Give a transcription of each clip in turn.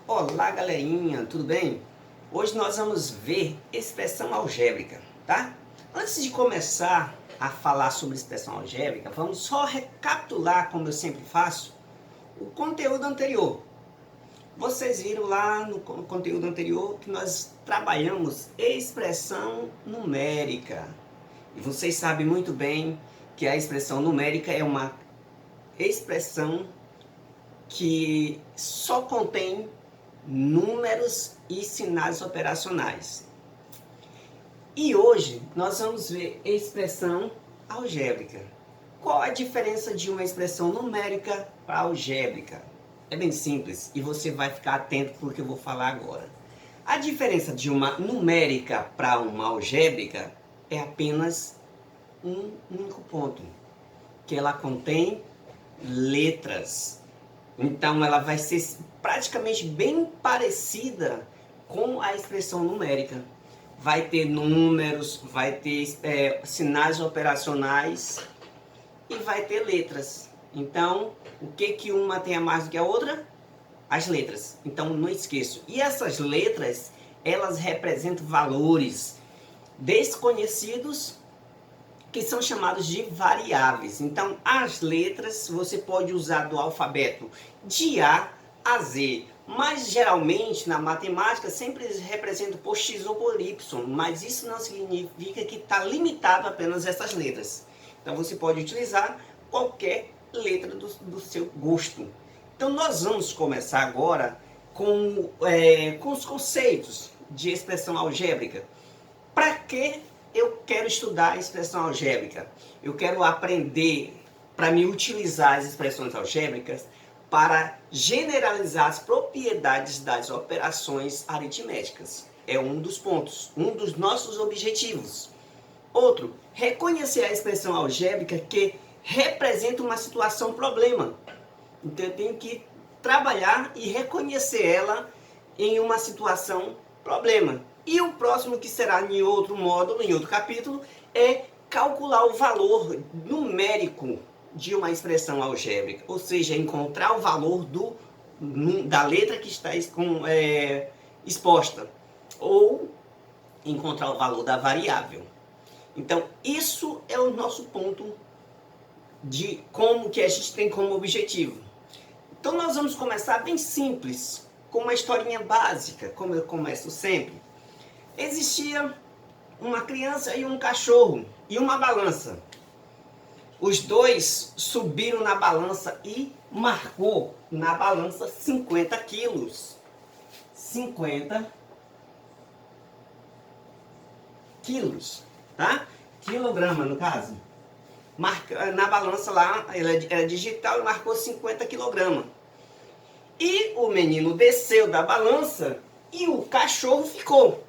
Olá, galerinha, tudo bem? Hoje nós vamos ver expressão algébrica, tá? Antes de começar a falar sobre expressão algébrica, vamos só recapitular, como eu sempre faço, o conteúdo anterior. Vocês viram lá no conteúdo anterior que nós trabalhamos expressão numérica. E vocês sabem muito bem que a expressão numérica é uma expressão que só contém números e sinais operacionais. E hoje nós vamos ver expressão algébrica. Qual a diferença de uma expressão numérica para algébrica? É bem simples e você vai ficar atento porque eu vou falar agora. A diferença de uma numérica para uma algébrica é apenas um único ponto, que ela contém letras. Então ela vai ser praticamente bem parecida com a expressão numérica. Vai ter números, vai ter sinais operacionais e vai ter letras. Então, o que uma tem a mais do que a outra? As letras. Então, não esqueço. E essas letras, elas representam valores desconhecidos que são chamados de variáveis. Então, as letras você pode usar do alfabeto de A a Z, mas geralmente na matemática sempre representa por X ou por Y, mas isso não significa que está limitado apenas a essas letras. Então, você pode utilizar qualquer letra do seu gosto. Então, nós vamos começar agora com os conceitos de expressão algébrica. Para que eu quero estudar a expressão algébrica? Eu quero aprender para me utilizar as expressões algébricas para generalizar as propriedades das operações aritméticas. É um dos pontos, um dos nossos objetivos. Outro, reconhecer a expressão algébrica que representa uma situação problema. Então eu tenho que trabalhar e reconhecer ela em uma situação problema. E o próximo, que será em outro módulo, em outro capítulo, é calcular o valor numérico de uma expressão algébrica. Ou seja, encontrar o valor da letra que está exposta. Ou encontrar o valor da variável. Então, isso é o nosso ponto de como que a gente tem como objetivo. Então, nós vamos começar bem simples, com uma historinha básica, como eu começo sempre. Existia uma criança e um cachorro e uma balança. Os dois subiram na balança e marcou na balança 50 quilos. 50 quilos, tá? Quilograma, no caso. Na balança lá, ela era digital e marcou 50 quilogramas. E o menino desceu da balança e o cachorro ficou.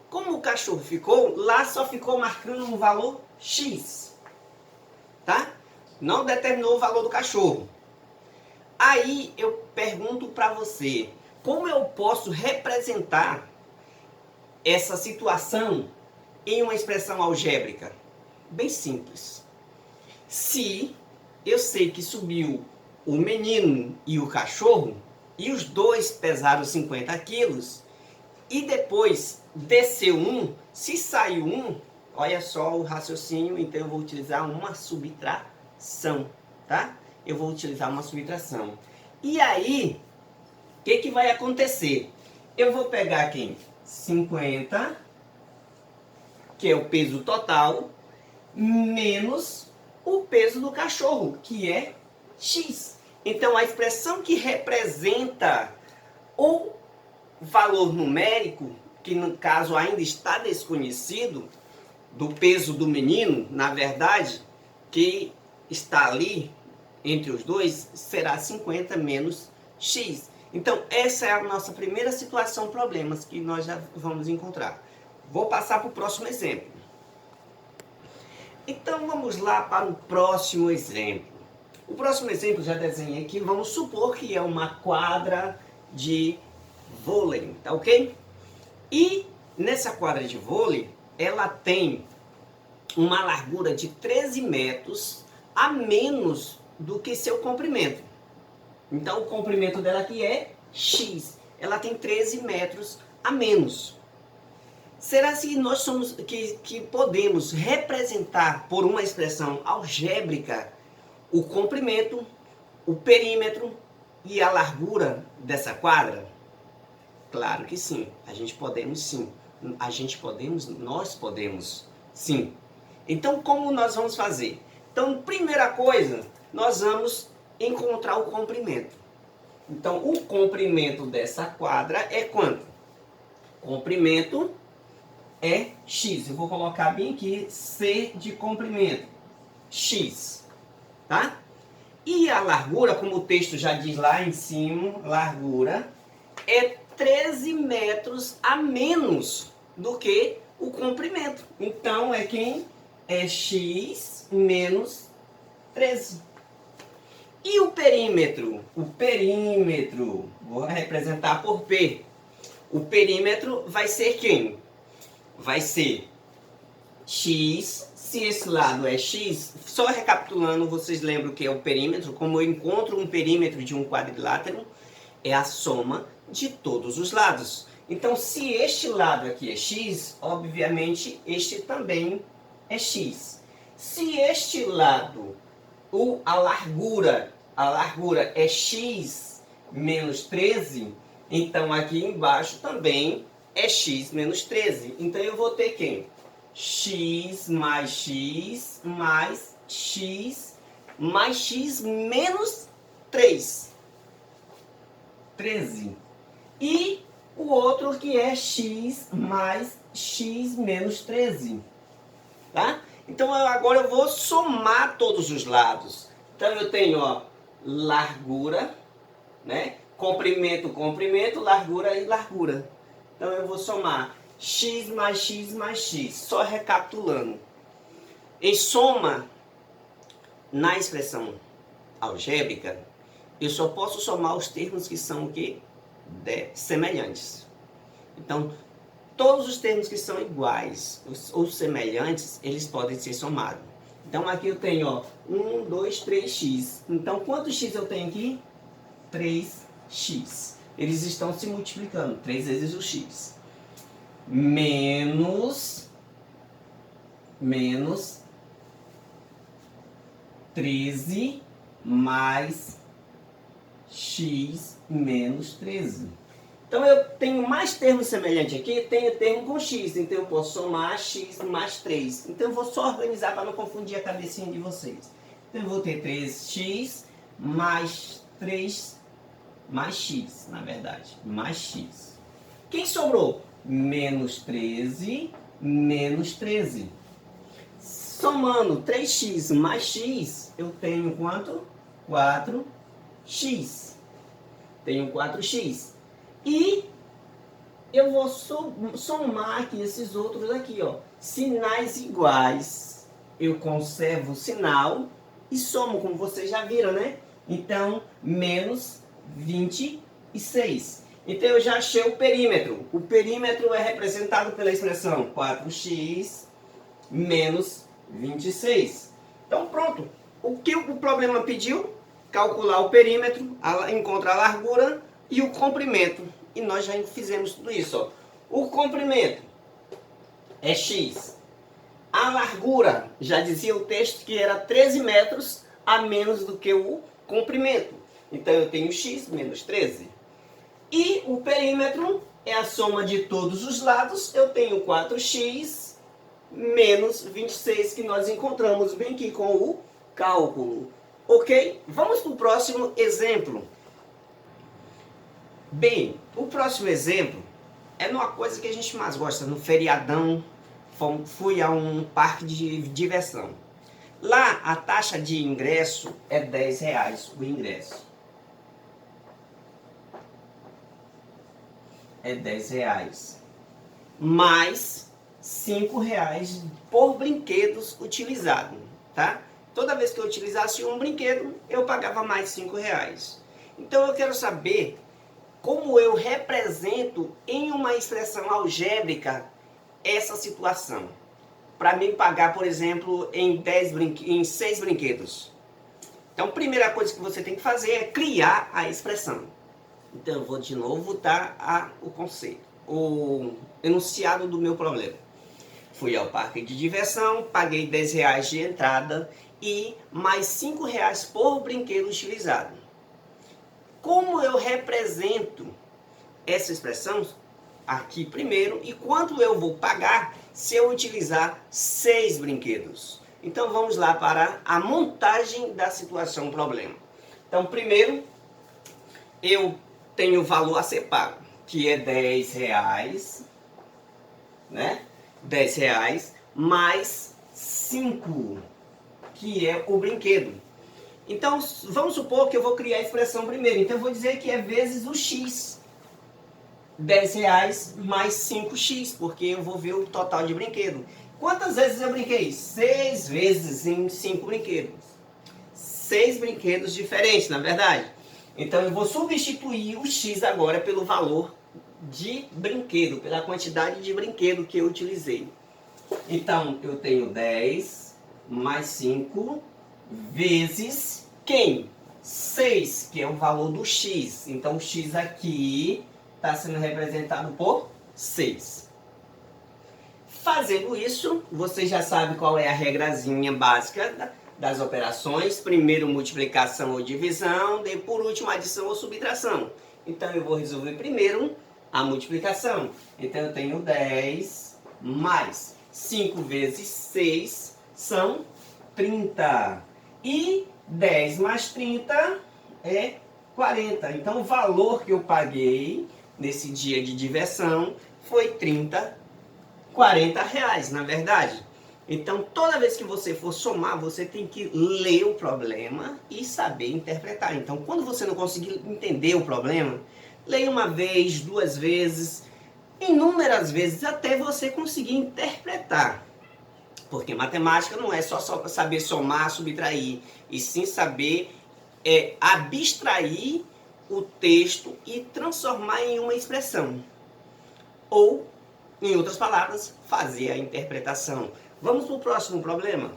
Como o cachorro ficou, lá só ficou marcando um valor X, tá? Não determinou o valor do cachorro. Aí eu pergunto para você, como eu posso representar essa situação em uma expressão algébrica? Bem simples. Se eu sei que subiu o menino e o cachorro, e os dois pesaram 50 quilos, e depois desceu um, se saiu um, olha só o raciocínio, então eu vou utilizar uma subtração, tá? Eu vou utilizar uma subtração. E aí, o que vai acontecer? Eu vou pegar aqui 50, que é o peso total, menos o peso do cachorro, que é X. Então, a expressão que representa o valor numérico, que no caso ainda está desconhecido, do peso do menino, na verdade, que está ali entre os dois, será 50 menos X. Então, essa é a nossa primeira situação, problemas que nós já vamos encontrar. Vou passar para o próximo exemplo. Então, vamos lá para o próximo exemplo. O próximo exemplo, já desenhei aqui, vamos supor que é uma quadra de vôlei, tá ok? E nessa quadra de vôlei, ela tem uma largura de 13 metros a menos do que seu comprimento. Então o comprimento dela aqui é x, ela tem 13 metros a menos. Será que nós somos que podemos representar por uma expressão algébrica o comprimento, o perímetro e a largura dessa quadra? Claro que sim, a gente podemos sim. Nós podemos sim. Então, como nós vamos fazer? Então, primeira coisa, nós vamos encontrar o comprimento. Então, o comprimento dessa quadra é quanto? Comprimento é x. Eu vou colocar bem aqui C de comprimento. X. Tá? E a largura, como o texto já diz lá em cima, largura é 13 metros a menos do que o comprimento. Então, é quem? É x menos 13. E o perímetro? O perímetro, vou representar por P. O perímetro vai ser quem? Vai ser x, se esse lado é x, só recapitulando, vocês lembram que é o perímetro, como eu encontro um perímetro de um quadrilátero, é a soma de todos os lados. Então, se este lado aqui é x, obviamente este também é x. Se este lado, a largura é x menos 13, então aqui embaixo também é x menos 13. Então eu vou ter quem? X mais x mais x mais x menos 3. 13. E o outro que é x mais x menos 13. Tá? Então agora eu vou somar todos os lados. Então eu tenho, ó, largura, né? Comprimento, comprimento, largura e largura. Então eu vou somar x mais x mais x, só recapitulando. Em soma, na expressão algébrica, eu só posso somar os termos que são o quê? Semelhantes. Então, todos os termos que são iguais ou semelhantes, eles podem ser somados. Então aqui eu tenho, ó, 1, 2, 3x. Então quantos x eu tenho aqui? 3x. Eles estão se multiplicando, 3 vezes o x. Menos 13 mais x menos 13. Então eu tenho mais termos semelhantes aqui, tenho termo com x, então eu posso somar x mais 3. Então eu vou só organizar para não confundir a cabecinha de vocês. Então eu vou ter 3x mais 3 mais x, na verdade, mais x. Quem sobrou? Menos 13 menos 13. Somando 3x mais x, eu tenho quanto? 4x. Tenho 4x. E eu vou somar aqui esses outros aqui, ó. Sinais iguais. Eu conservo o sinal e somo, como vocês já viram, né? Então, menos 26. Então, eu já achei o perímetro. O perímetro é representado pela expressão 4x menos 26. Então, pronto. O que o problema pediu? Calcular o perímetro, encontrar a largura e o comprimento. E nós já fizemos tudo isso. Ó. O comprimento é x. A largura, já dizia o texto que era 13 metros a menos do que o comprimento. Então eu tenho x menos 13. E o perímetro é a soma de todos os lados. Eu tenho 4x menos 26, que nós encontramos bem aqui com o cálculo. Ok? Vamos para o próximo exemplo. Bem, o próximo exemplo é numa coisa que a gente mais gosta, no feriadão. Fui a um parque de diversão. Lá a taxa de ingresso é R$10 o ingresso. É R$10. Mais R$5 por brinquedos utilizados, tá? Toda vez que eu utilizasse um brinquedo, eu pagava mais R$5. Então eu quero saber como eu represento em uma expressão algébrica essa situação. Para mim pagar, por exemplo, em 6 brinquedos. Então, a primeira coisa que você tem que fazer é criar a expressão. Então eu vou de novo dar o conceito, o enunciado do meu problema. Fui ao parque de diversão, paguei R$10 de entrada e mais R$5 por brinquedo utilizado. Como eu represento essa expressão aqui primeiro e quanto eu vou pagar se eu utilizar 6 brinquedos? Então vamos lá para a montagem da situação problema. Então primeiro eu tenho o valor a ser pago, que é R$10, né? R$10 mais 5, que é o brinquedo. Então vamos supor que eu vou criar a expressão primeiro. Então eu vou dizer que é vezes o x. R$10 mais 5x, porque eu vou ver o total de brinquedo. Quantas vezes eu brinquei? 6 vezes em 5 brinquedos. 6 brinquedos diferentes, na verdade. Então eu vou substituir o x agora pelo valor de brinquedo, pela quantidade de brinquedo que eu utilizei. Então eu tenho 10 mais 5 vezes quem? 6, que é o valor do x. Então o x aqui está sendo representado por 6. Fazendo isso, você já sabe qual é a regrazinha básica das operações. Primeiro multiplicação ou divisão, e por último adição ou subtração. Então eu vou resolver primeiro a multiplicação. Então eu tenho 10 mais 5 vezes 6 são 30. E 10 mais 30 é 40. Então o valor que eu paguei nesse dia de diversão foi R$40, na verdade. Então toda vez que você for somar, você tem que ler o problema e saber interpretar. Então quando você não conseguir entender o problema, leia uma vez, 2 vezes, inúmeras vezes, até você conseguir interpretar. Porque matemática não é só saber somar, subtrair, e sim saber abstrair o texto e transformar em uma expressão. Ou, em outras palavras, fazer a interpretação. Vamos para o próximo problema?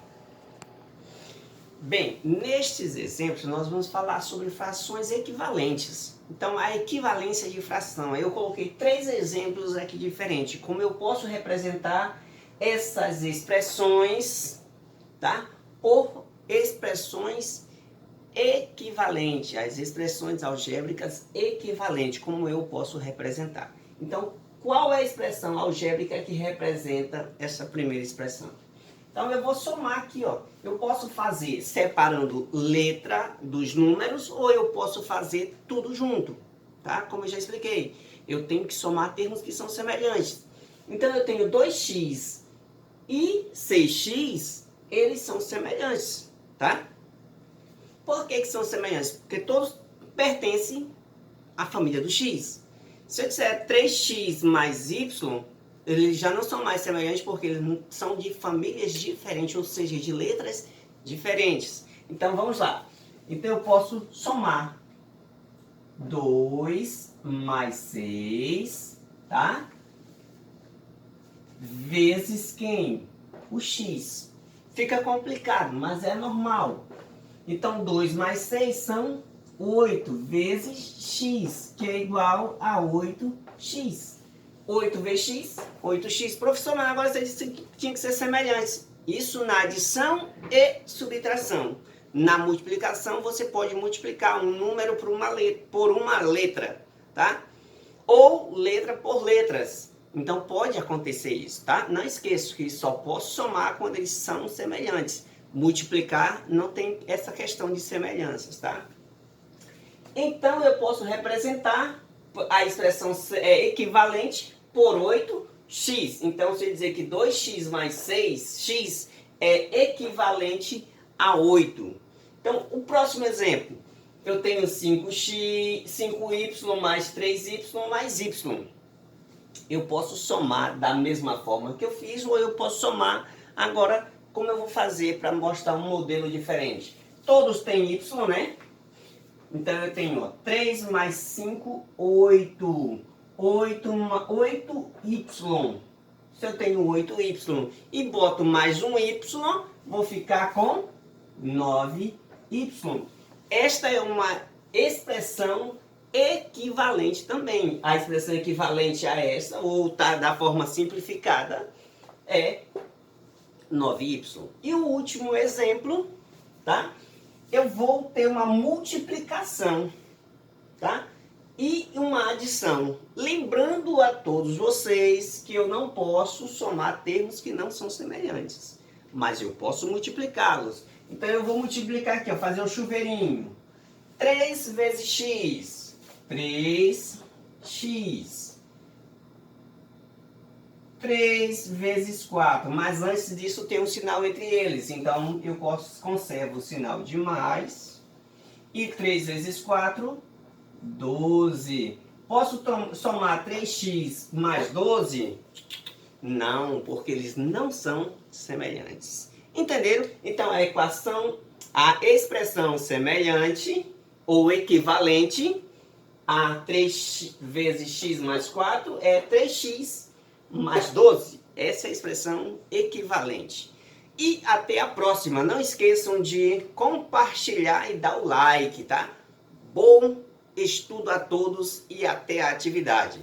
Bem, nestes exemplos nós vamos falar sobre frações equivalentes. Então, a equivalência de fração. Eu coloquei 3 exemplos aqui diferentes. Como eu posso representar essas expressões, tá? Por expressões equivalentes, as expressões algébricas equivalentes, como eu posso representar. Então, qual é a expressão algébrica que representa essa primeira expressão? Então, eu vou somar aqui, ó. Eu posso fazer separando letra dos números ou eu posso fazer tudo junto, tá? Como eu já expliquei, eu tenho que somar termos que são semelhantes. Então, eu tenho 2x e 6x, eles são semelhantes, tá? Por que são semelhantes? Porque todos pertencem à família do x. Se eu disser 3x mais y, eles já não são mais semelhantes porque eles são de famílias diferentes, ou seja, de letras diferentes. Então vamos lá. Então eu posso somar 2 mais 6, tá? Vezes quem? O x. Fica complicado, mas é normal. Então 2 mais 6 são 8 vezes x, que é igual a 8x. 8 vezes x, 8x. Professor, mas agora você disse que tinha que ser semelhante. Isso na adição e subtração. Na multiplicação, você pode multiplicar um número por uma letra, tá? Ou letra por letras. Então pode acontecer isso, tá? Não esqueça que só posso somar quando eles são semelhantes. Multiplicar não tem essa questão de semelhanças, tá? Então eu posso representar a expressão equivalente por 8x. Então se eu dizer que 2x mais 6x é equivalente a 8. Então o próximo exemplo, eu tenho 5y mais 3y mais y. Eu posso somar da mesma forma que eu fiz, ou eu posso somar agora como eu vou fazer para mostrar um modelo diferente. Todos têm y, né? Então eu tenho, ó, 3 mais 5, 8. 8y. Se eu tenho 8y e boto mais um y, vou ficar com 9y. Esta é uma expressão equivalente também. A expressão equivalente a essa, ou tá da forma simplificada, é 9y. E o último exemplo, tá? Eu vou ter uma multiplicação, tá? E uma adição. Lembrando a todos vocês que eu não posso somar termos que não são semelhantes, mas eu posso multiplicá-los. Então eu vou multiplicar aqui, ó, fazer um chuveirinho. 3 vezes x, 3x. 3 vezes 4, mas antes disso tem um sinal entre eles, então eu conservo o sinal de mais, e 3 vezes 4, 12. Posso somar 3x mais 12? Não, porque eles não são semelhantes. Entenderam? Então a expressão semelhante ou equivalente a 3 vezes x mais 4 é 3x mais 12. Essa é a expressão equivalente. E até a próxima. Não esqueçam de compartilhar e dar o like, tá? Bom estudo a todos e até a atividade.